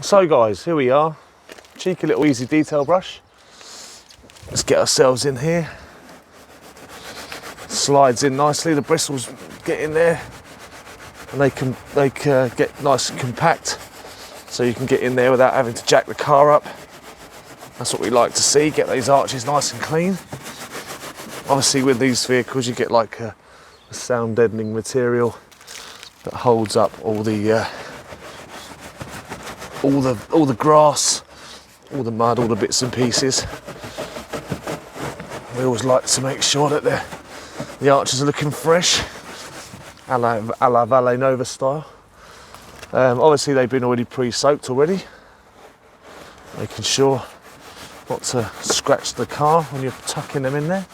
So guys, here we are. Cheeky little easy detail brush. Let's get ourselves in here. Slides in nicely, the bristles get in there and they can get nice and compact, so you can get in there without having to jack the car up. That's what we like to see, get these arches nice and clean. Obviously with these vehicles you get like a sound deadening material that holds up all the grass, all the mud, all the bits and pieces. We always like to make sure that the arches are looking fresh, a la Valet Nova style. Obviously they've been already pre-soaked already, making sure not to scratch the car when you're tucking them in there.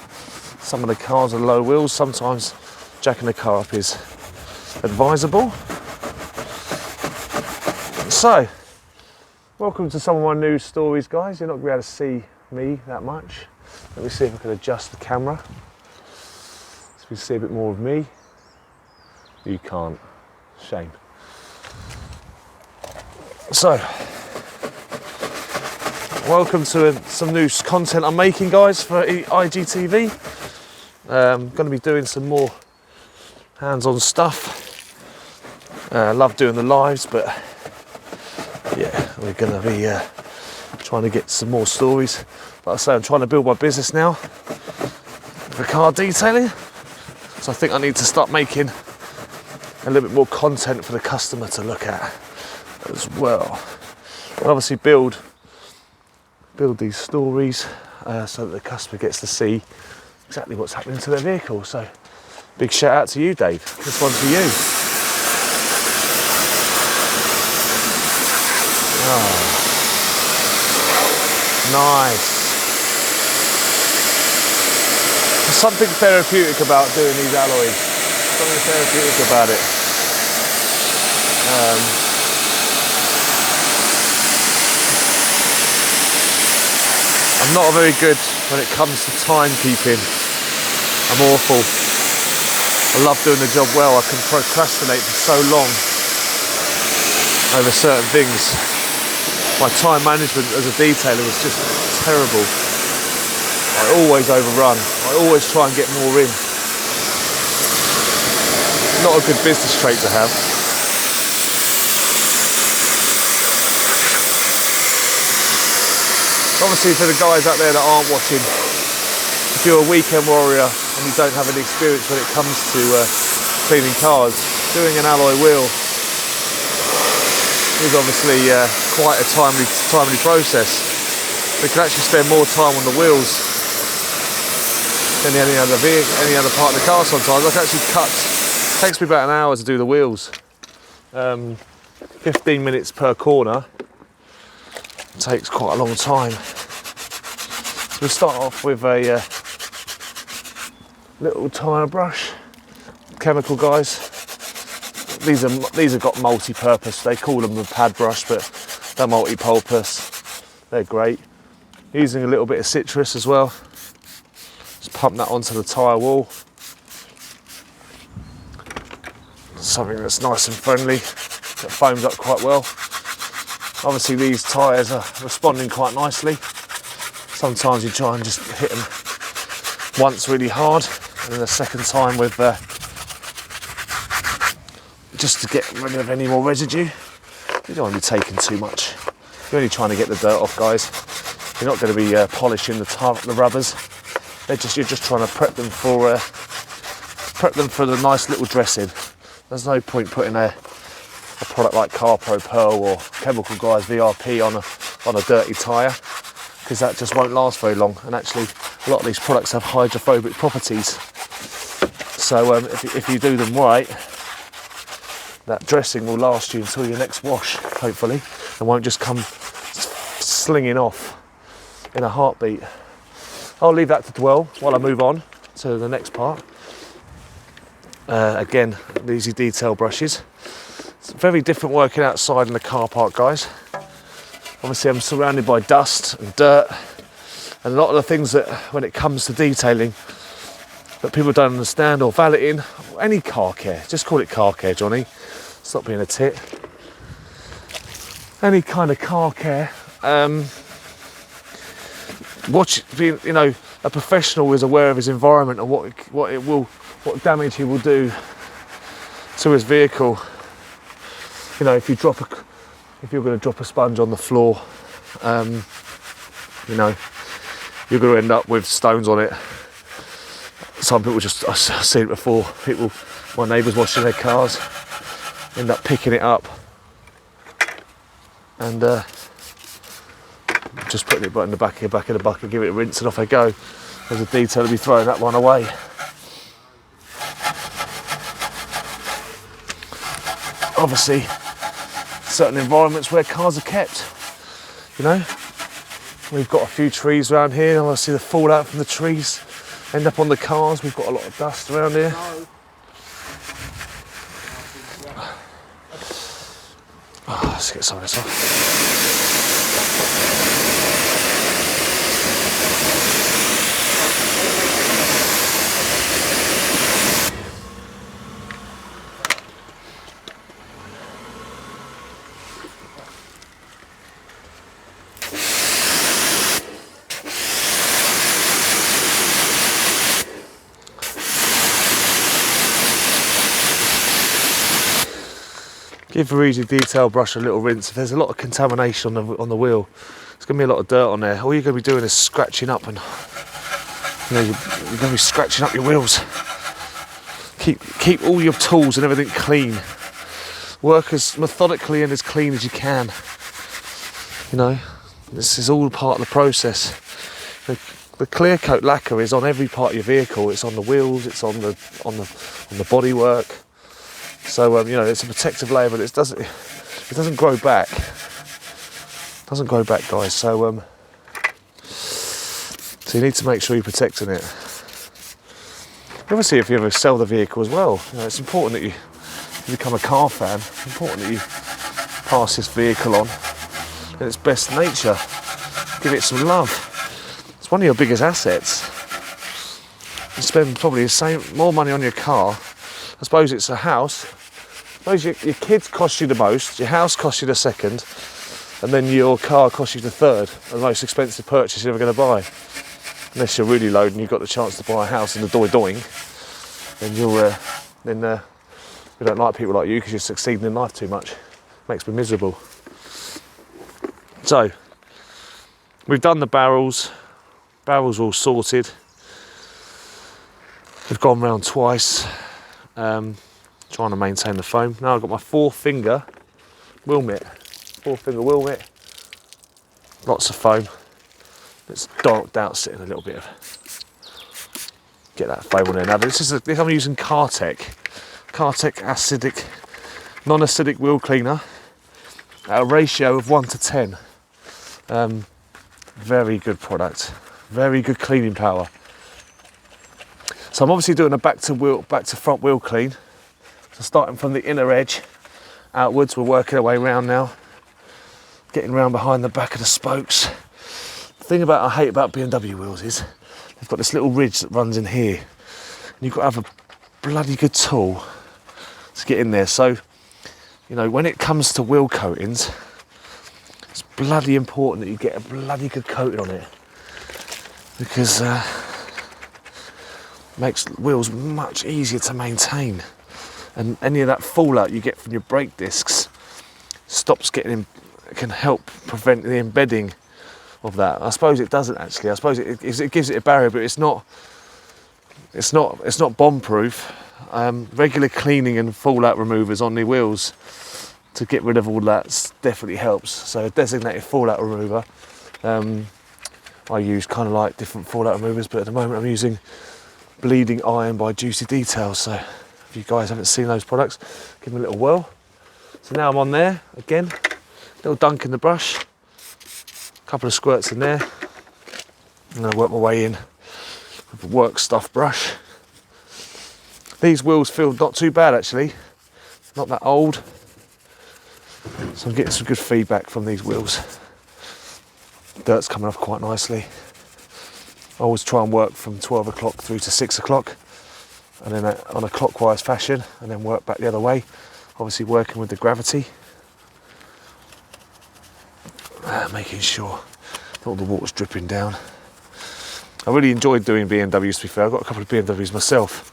Some of the cars are low wheels, sometimes jacking the car up is advisable. So, welcome to some of my news stories, guys. You're not going to be able to see me that much. Let me see if I can adjust the camera so we see a bit more of me. You can't. Shame. So, welcome to some new content I'm making, guys, for IGTV. I'm going to be doing some more hands-on stuff. Love doing the lives, but yeah, we're going to be trying to get some more stories. Like I say, I'm trying to build my business now for car detailing, so I think I need to start making a little bit more content for the customer to look at as well. And obviously build these stories so that the customer gets to see exactly what's happening to their vehicle. So big shout out to you, Dave. This one's for you. Oh, nice. There's something therapeutic about doing these alloys. Something therapeutic about it. I'm not very good when it comes to timekeeping. I'm awful. I love doing the job well. I can procrastinate for so long over certain things. My time management as a detailer is just terrible. I always overrun. I always try and get more in. Not a good business trait to have. Obviously for the guys out there that aren't watching, if you're a weekend warrior and you don't have any experience when it comes to cleaning cars, doing an alloy wheel is obviously quite a timely process. We can actually spend more time on the wheels than any other part of the car sometimes. I can actually it takes me about an hour to do the wheels. 15 minutes per corner. It takes quite a long time. So we'll start off with a little tyre brush, chemical guys. These have got multi-purpose. They call them a pad brush, but they're multi-purpose. They're great. Using a little bit of citrus as well. Just pump that onto the tyre wall. Something that's nice and friendly, that foams up quite well. Obviously these tyres are responding quite nicely. Sometimes you try and just hit them once really hard, and then the second time with just to get rid of any more residue. You don't want to be taking too much. You're only trying to get the dirt off, guys. You're not going to be polishing the rubbers. You're just trying to prep them for the nice little dressing. There's no point putting a product like Carpro Pearl or Chemical Guys VRP on a dirty tyre, because that just won't last very long. And actually, a lot of these products have hydrophobic properties. So if you do them right, that dressing will last you until your next wash, hopefully, and won't just come slinging off in a heartbeat. I'll leave that to dwell while I move on to the next part. Again, easy detail brushes. It's very different working outside in the car park, guys. Obviously I'm surrounded by dust and dirt, and a lot of the things that, when it comes to detailing, that people don't understand, or valeting, or any car care, just call it car care, Johnny. Stop being a tit. any kind of car care. You know, a professional is aware of his environment and what damage he will do to his vehicle. You know, if you're going to drop a sponge on the floor, you know, you're going to end up with stones on it. Some people I've seen it before, my neighbours washing their cars, end up picking it up and just putting it in the back of the bucket, give it a rinse and off they go. There's a detail to be throwing that one away. Obviously, certain environments where cars are kept, you know. We've got a few trees around here, and I see the fallout from the trees end up on the cars. We've got a lot of dust around here. Oh, let's get some of this off. Give the Easy Detail brush a little rinse. If there's a lot of contamination on the wheel, there's going to be a lot of dirt on there. All you're going to be doing is scratching up, and you know, you're going to be scratching up your wheels. Keep all your tools and everything clean. Work as methodically and as clean as you can. You know, this is all part of the process. The clear coat lacquer is on every part of your vehicle. It's on the wheels. It's on the bodywork. So you know, it's a protective layer, but it doesn't grow back. It doesn't grow back, guys. So you need to make sure you're protecting it. Obviously, if you ever sell the vehicle as well, you know, it's important that you become a car fan. It's important that you pass this vehicle on in its best nature. Give it some love. It's one of your biggest assets. You spend probably more money on your car. I suppose it's a house. I suppose your kids cost you the most, your house costs you the second, and then your car costs you the third, the most expensive purchase you're ever going to buy. Unless you're really loaded and you've got the chance to buy a house in the doing, then we don't like people like you because you're succeeding in life too much. Makes me miserable. So, we've done the barrels. Barrels are all sorted. We've gone round twice. Trying to maintain the foam. Now I've got my 4-finger wheel mitt. 4-finger wheel mitt. Lots of foam. It's darked out, sitting a little bit of. Get that foam on there. Now this I'm using Cartec acidic, non-acidic wheel cleaner at a ratio of 1:10. Very good product. Very good cleaning power. So I'm obviously doing a back to front wheel clean. So starting from the inner edge outwards, we're working our way around now. Getting around behind the back of the spokes. The thing I hate about BMW wheels is they've got this little ridge that runs in here. And you've got to have a bloody good tool to get in there. So, you know, when it comes to wheel coatings, it's bloody important that you get a bloody good coating on it. Because makes wheels much easier to maintain, and any of that fallout you get from your brake discs can help prevent the embedding of that. I suppose it doesn't actually. I suppose it gives it a barrier, but it's not bomb proof. Regular cleaning and fallout removers on the wheels to get rid of all that definitely helps. So a designated fallout remover. I use kind of like different fallout removers, but at the moment I'm using Bleeding Iron by Juicy Details. So if you guys haven't seen those products, give them a little whirl. So now I'm on there again, little dunk in the brush, a couple of squirts in there. I'm going to work my way in with a work stuff brush. These wheels feel not too bad actually, not that old. So I'm getting some good feedback from these wheels. Dirt's coming off quite nicely. I always try and work from 12 o'clock through to 6 o'clock, and then on a clockwise fashion, and then work back the other way, obviously working with the gravity. making sure that all the water's dripping down. I really enjoyed doing BMWs, to be fair. I've got a couple of BMWs myself.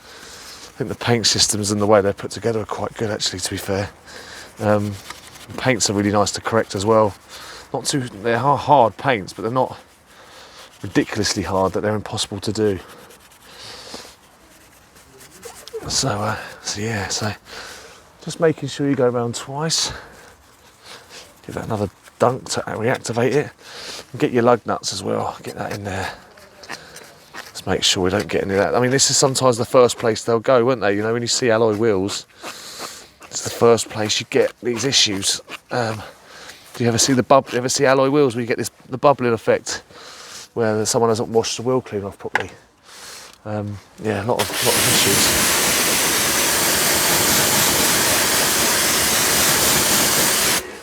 I think the paint systems and the way they're put together are quite good, actually, to be fair. Paints are really nice to correct as well. They are hard paints, but they're not ridiculously hard that they're impossible to do. So just making sure you go around twice. Give that another dunk to reactivate it. And get your lug nuts as well. Get that in there. Let's make sure we don't get any of that. I mean, this is sometimes the first place they'll go, won't they? You know, when you see alloy wheels, it's the first place you get these issues. Do you ever see alloy wheels where you get the bubbling effect, where someone hasn't washed the wheel clean off properly? Yeah, a lot of issues.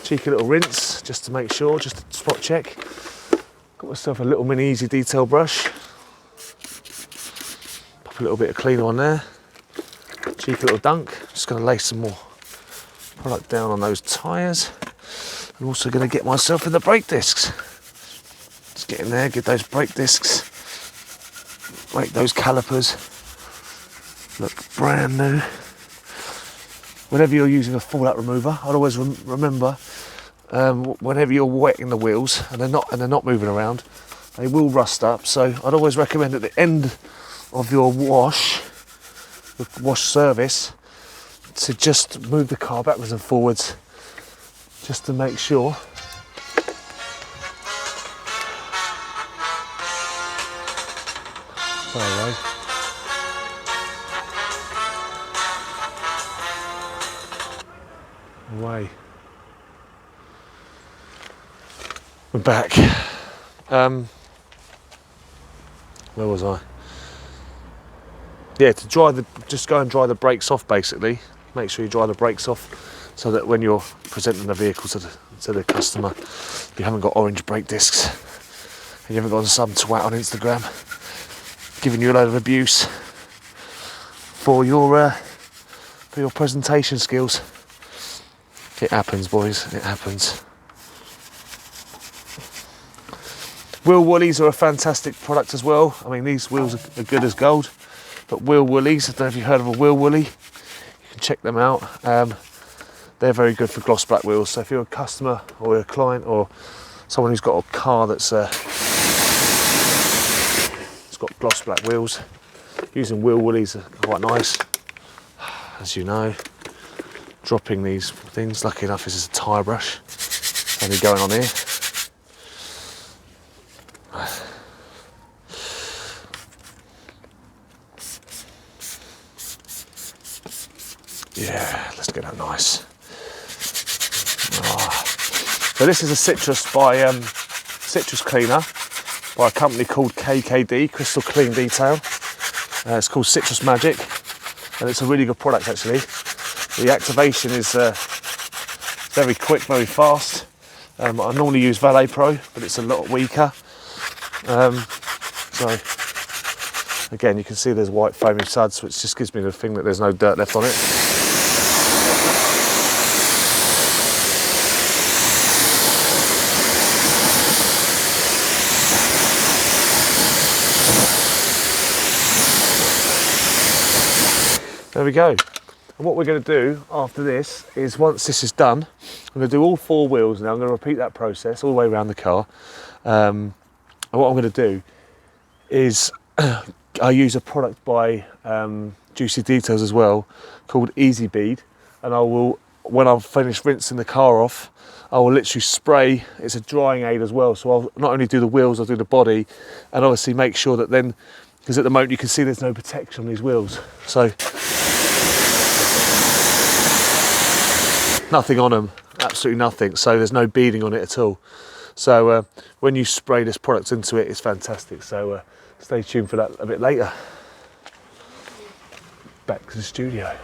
Cheeky little rinse, just to make sure, just a spot check. Got myself a little mini easy detail brush. Pop a little bit of cleaner on there. Cheeky little dunk. Just going to lay some more product down on those tyres. I'm also going to get myself in the brake discs. Just get in there, get those brake discs. Make those calipers look brand new. Whenever you're using a fallout remover, I'd always remember whenever you're wetting the wheels and they're not moving around, they will rust up. So I'd always recommend at the end of your wash service, to just move the car backwards and forwards, just to make sure. Sorry, away. We're back. Where was I? Yeah, just go and dry the brakes off, basically. Make sure you dry the brakes off, so that when you're presenting the vehicle to the customer, you haven't got orange brake discs, and you haven't got some twat on Instagram giving you a load of abuse for your presentation skills. It happens, boys, it happens. Wheel woolies are a fantastic product as well. I mean, these wheels are good as gold, but wheel woolies, I don't know if you've heard of a wheel woolly, you can check them out. They're very good for gloss black wheels. So if you're a customer or a client or someone who's got a car that's it's got gloss black wheels, using wheel woolies are quite nice. As you know, dropping these things, lucky enough this is a tyre brush only going on here. Yeah, let's get that nice. Oh. So this is a citrus cleaner by a company called KKD, Crystal Clean Detail. It's called Citrus Magic, and it's a really good product actually. The activation is very quick, very fast. I normally use Valet Pro, but it's a lot weaker. So again, you can see there's white foamy suds, which just gives me the thing that there's no dirt left on it. There we go. And what we're going to do after this is, once this is done, I'm going to do all four wheels now. I'm going to repeat that process all the way around the car. And what I'm going to do is I use a product by Juicy Details as well, called Easy Bead, and I will, when I've finished rinsing the car off, I will literally spray. It's a drying aid as well, so I'll not only do the wheels, I'll do the body, and obviously make sure that then, because at the moment you can see there's no protection on these wheels, so nothing on them, absolutely nothing, so there's no beading on it at all. So when you spray this product into it, it's fantastic. So stay tuned for that a bit later. Back to the studio.